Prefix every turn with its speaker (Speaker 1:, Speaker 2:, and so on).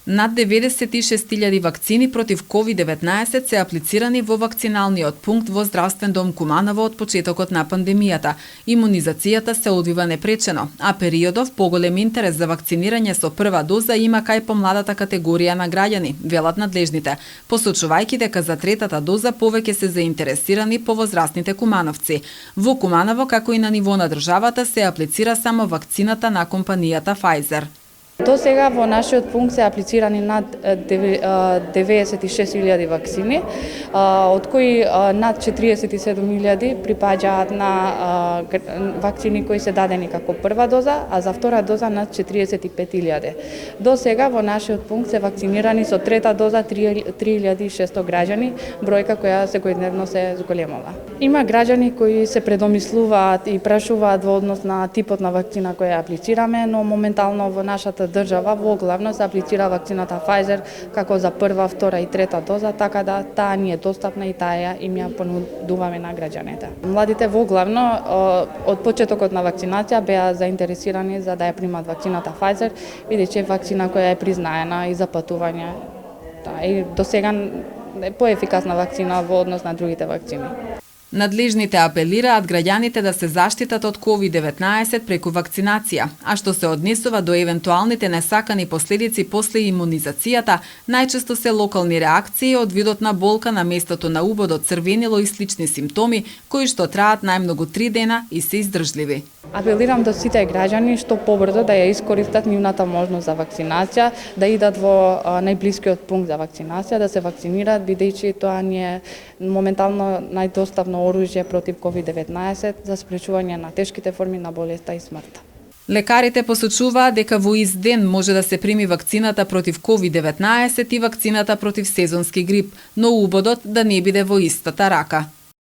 Speaker 1: Над 96.000 вакцини против COVID-19 се аплицирани во вакциналниот пункт во Здравствен дом Куманово од почетокот на пандемијата. Имунизацијата се одвива непречено, а периодов поголем интерес за вакцинирање со прва доза има кај помладата категорија на граѓани, велат надлежните, посочувајќи дека за третата доза повеќе се заинтересирани повозрастните кумановци. Во Куманово, како и на ниво на државата, се аплицира само вакцината на компанијата Pfizer.
Speaker 2: До сега во нашиот пункт се аплицирани над 96.000 вакцини, од кои над 47.000 припаѓаат на вакцини кои се дадени како прва доза, а за втора доза над 45.000. До сега во нашиот пункт се вакцинирани со трета доза 3.600 граѓани, бројка која секојдневно се зголемува. Има граѓани кои се предомислуваат и прашуваат во однос на типот на вакцина која аплицираме, но моментално во нашата држава во главно се аплицира вакцината Pfizer како за прва, втора и трета доза, така да таа ни е достапна и таа им ја понудуваме на граѓаните. Младите во главно од почетокот на вакцинација беа заинтересирани за да ја примат вакцината Pfizer, бидејќи е вакцина која е признаена и за патување. И до сега е поефикасна вакцина во однос на другите вакцини.
Speaker 1: Надлежните апелираат граѓаните да се заштитат од COVID-19 преку вакцинација, а што се однесува до евентуалните несакани последици после имунизацијата, најчесто се локални реакции од видот на болка на местото на убодот, црвенило и слични симптоми, кои што траат најмногу 3 дена и се издржливи.
Speaker 2: Апелирам до сите граѓани што побрзо да ја искористат нивната можност за вакцинација, да идат во најблискиот пункт за вакцинација, да се вакцинираат, бидејќи тоа ни е моментално најдостапно оружје против COVID-19 за спречување на тешките форми на болеста и смртта.
Speaker 1: Лекарите посочуваат дека во ист ден може да се прими вакцината против COVID-19 и вакцината против сезонски грип, но убодот да не биде во истата рака.